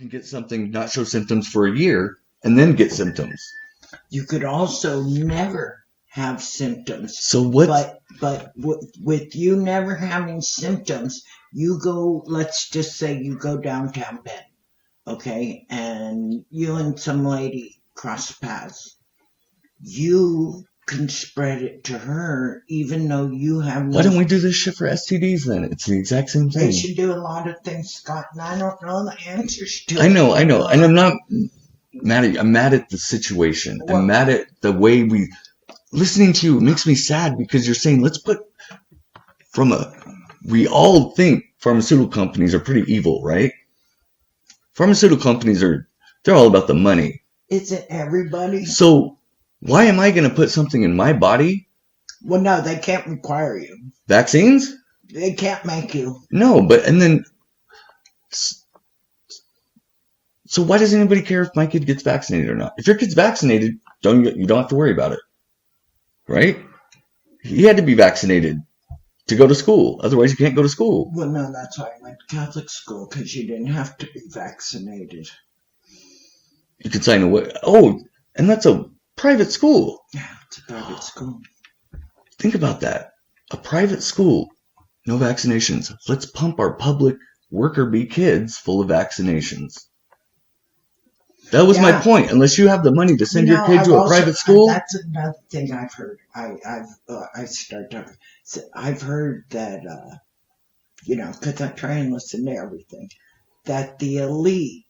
can get something, not show symptoms for a year, and then get symptoms. You could also never have symptoms. So what? But with you never having symptoms, you go. Let's just say you go downtown Ben, okay, and you and some lady cross paths. You can spread it to her, even though you have no. Why don't we do this shit for STDs then? It's the exact same thing. They should do a lot of things, Scott, and I don't know the answers to it. I know, and I'm not mad at you. I'm mad at the situation. Well, I'm mad at the way listening to you. It makes me sad because you're saying we all think pharmaceutical companies are pretty evil, right? Pharmaceutical companies they're all about the money. Isn't everybody? So why am I going to put something in my body? Well, no, they can't require you. Vaccines? They can't make you. No, so why does anybody care if my kid gets vaccinated or not? If your kid's vaccinated, you don't have to worry about it, right? He had to be vaccinated to go to school. Otherwise, you can't go to school. Well, no, that's why I went to Catholic school, because you didn't have to be vaccinated. You could sign away. Oh, and that's a private school. Yeah, it's a private school. Think about that. A private school, no vaccinations. Let's pump our public worker bee kids full of vaccinations. That was my point. Unless you have the money to send your kid to a private school. That's another thing I've heard. I've heard that, because I try and listen to everything, that the elite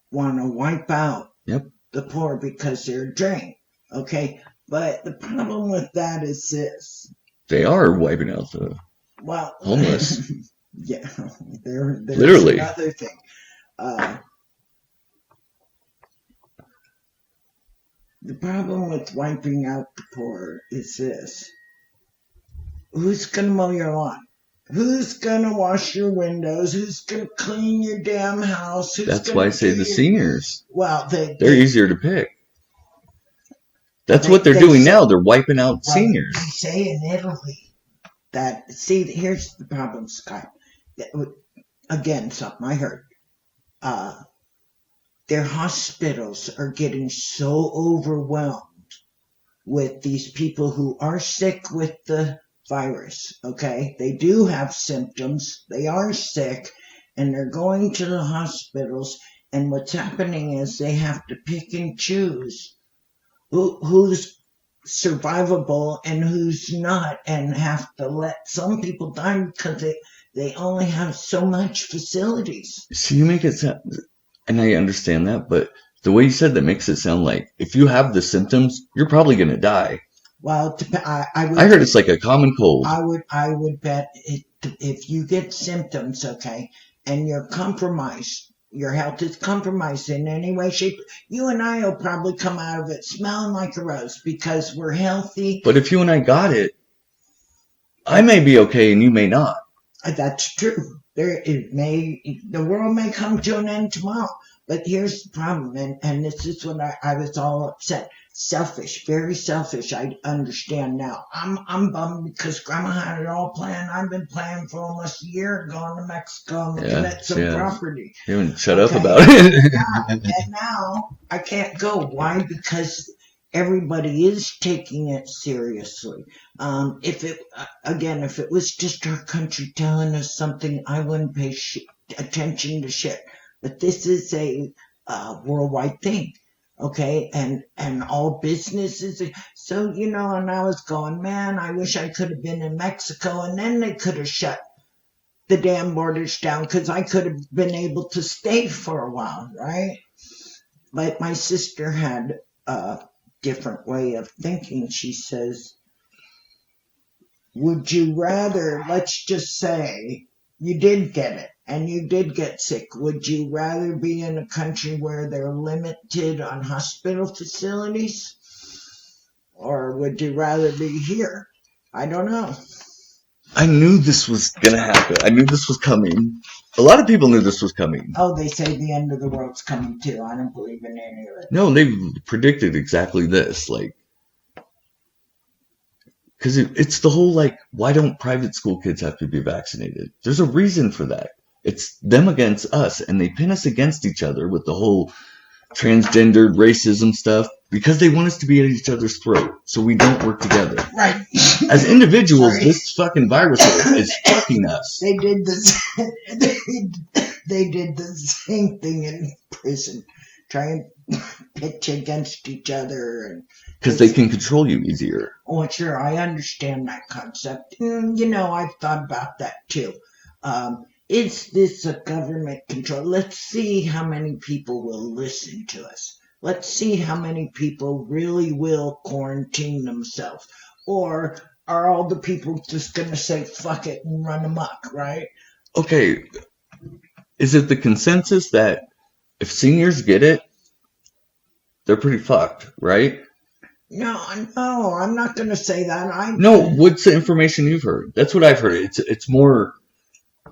want to wipe out the poor because they're drained. Okay, but the problem with that is this: they are wiping out the homeless. Yeah, there's literally another thing. The problem with wiping out the poor is this: who's going to mow your lawn? Who's going to wash your windows? Who's going to clean your damn house? That's why I say the seniors. Well, they're easier to pick. That's what they're doing now. They're wiping out seniors. They say in Italy that, here's the problem, Scott. Again, something I heard. Their hospitals are getting so overwhelmed with these people who are sick with the virus, okay? They do have symptoms. They are sick, and they're going to the hospitals, and what's happening is they have to pick and choose who's survivable and who's not, and have to let some people die because they only have so much facilities. So you make it sound, and I understand that, but the way you said that makes it sound like if you have the symptoms, you're probably going to die. Well, I heard it's like a common cold. I would bet if you get symptoms, okay, and you're compromised, your health is compromised in any way, shape, you and I will probably come out of it smelling like a rose because we're healthy. But if you and I got it, I may be okay and you may not. That's true. The world may come to an end tomorrow. But here's the problem, and this is when I was all upset. Selfish, very selfish. I understand now. I'm bummed because Grandma had it all planned. I've been planning for almost a year, going to Mexico and looking at some property. You haven't shut up about it. And now I can't go. Why? Because everybody is taking it seriously. If it was just our country telling us something, I wouldn't pay attention to shit. But this is a worldwide thing, okay? And all businesses. So, and I was going, man, I wish I could have been in Mexico, and then they could have shut the damn borders down because I could have been able to stay for a while, right? But my sister had a different way of thinking. She says, would you rather, let's just say, you did get it, and you did get sick, would you rather be in a country where they're limited on hospital facilities? Or would you rather be here? I don't know. I knew this was going to happen. I knew this was coming. A lot of people knew this was coming. Oh, they say the end of the world's coming too. I don't believe in any of it. No, they predicted exactly this. Because it's the whole, why don't private school kids have to be vaccinated? There's a reason for that. It's them against us, and they pin us against each other with the whole transgendered racism stuff because they want us to be at each other's throat, so we don't work together. Right. As individuals, this fucking virus is fucking us. They did they did the same thing in prison, trying to pitch against each other, because they can control you easier. Oh, sure, I understand that concept. I've thought about that too. Is this a government control? Let's see how many people will listen to us. Let's see how many people really will quarantine themselves. Or are all the people just going to say fuck it and run amok, right? Okay, is it the consensus that if seniors get it, they're pretty fucked, right? No, I'm not going to say that. No, what's the information you've heard? That's what I've heard.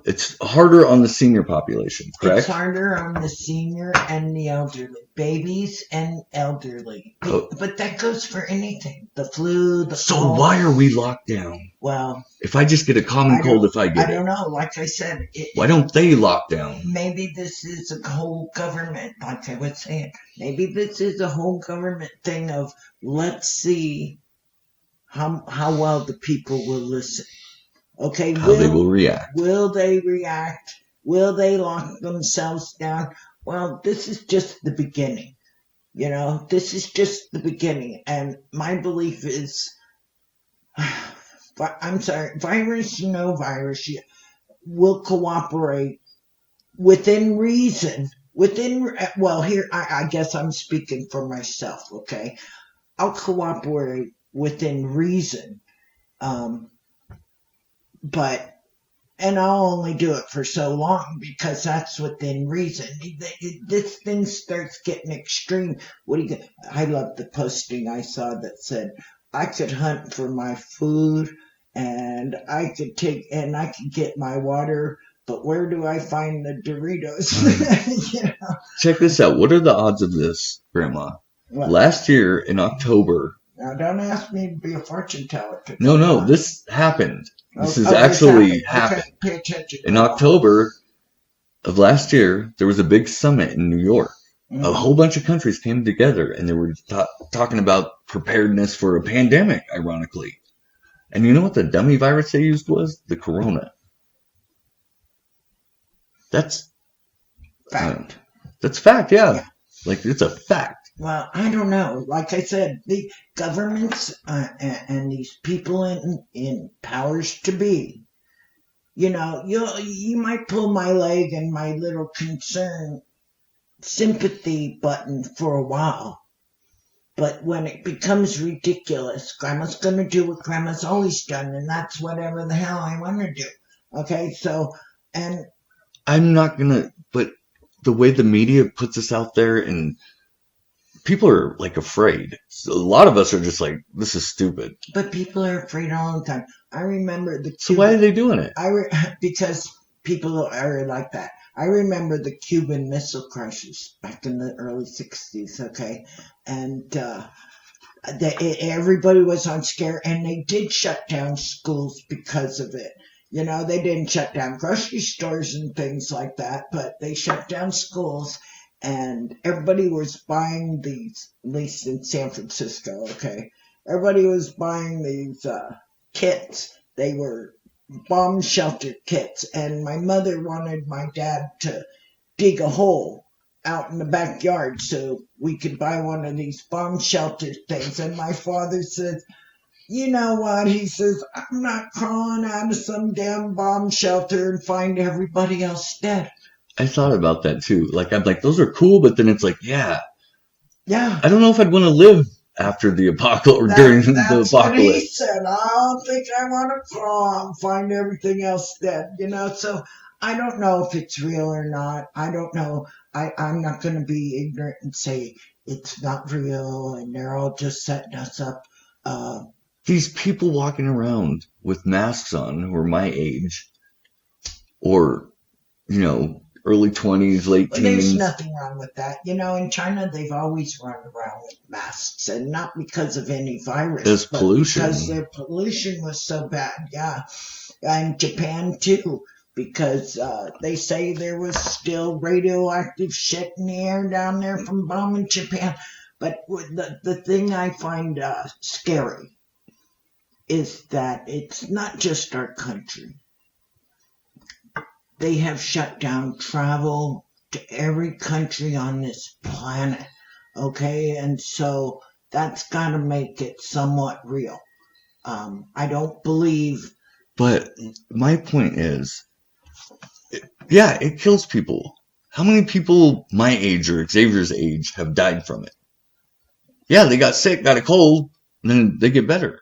It's harder on the senior population, correct? It's harder on the senior and the elderly, babies and elderly. But that goes for anything. The flu, So why are we locked down? Well, if I just get a common cold, if I get it. I don't know. Like I said. Why don't they lock down? Maybe this is a whole government, like I was saying. Maybe this is a whole government thing of let's see how well the people will listen. Okay, how they will react. Will they react? Will they lock themselves down? Well, this is just the beginning. This is just the beginning. And my belief is, I'm sorry, virus, no virus, will cooperate within reason. Here, I guess I'm speaking for myself, okay? I'll cooperate within reason. And I'll only do it for so long because that's within reason. This thing starts getting extreme. I love the posting I saw that said, I could hunt for my food and I could get my water, but where do I find the Doritos? Check this out. What are the odds of this, Grandma? What? Last year in October. Now, don't ask me to be a fortune teller. No, this happened. This has actually happened. Okay, pay attention. In October of last year, there was a big summit in New York. Mm-hmm. A whole bunch of countries came together, and they were talking about preparedness for a pandemic, ironically. And you know what the dummy virus they used was? The corona. That's fact. That's fact, yeah. Like, it's a fact. Well, I don't know. Like I said, the governments and these people in powers to be, you might pull my leg and my little concern sympathy button for a while. But when it becomes ridiculous, Grandma's going to do what Grandma's always done, and that's whatever the hell I want to do. Okay, so, and... I'm not going to, but the way the media puts us out there and... people are like afraid. So a lot of us are just like, this is stupid. But people are afraid all the time. I remember the Cuban, so why are they doing it? Because people are like that. I remember the Cuban Missile Crisis back in the early 60s, okay? And everybody was on scare, and they did shut down schools because of it. They didn't shut down grocery stores and things like that, but they shut down schools. And everybody was buying these, at least in San Francisco, okay? Everybody was buying these kits. They were bomb shelter kits. And my mother wanted my dad to dig a hole out in the backyard so we could buy one of these bomb shelter things. And my father said, you know what? He says, I'm not crawling out of some damn bomb shelter and find everybody else dead. I thought about that too. Like, I'm like, those are cool, but then it's like, yeah. Yeah. I don't know if I'd want to live after the apocalypse or during the apocalypse. That's what he said. I don't think I want to crawl and find everything else dead, So I don't know if it's real or not. I don't know. I'm not going to be ignorant and say it's not real and they're all just setting us up. These people walking around with masks on who are my age or, early 20s, late teens. There's nothing wrong with that. In China, they've always run around with masks, and not because of any virus. There's pollution. Because their pollution was so bad, yeah. And Japan, too. because they say there was still radioactive shit in the air down there from bombing Japan. But the thing I find scary is that it's not just our country. They have shut down travel to every country on this planet. Okay, and so that's got to make it somewhat real. I don't believe. But my point is, yeah, it kills people. How many people my age or Xavier's age have died from it? Yeah, they got sick, got a cold, and then they get better.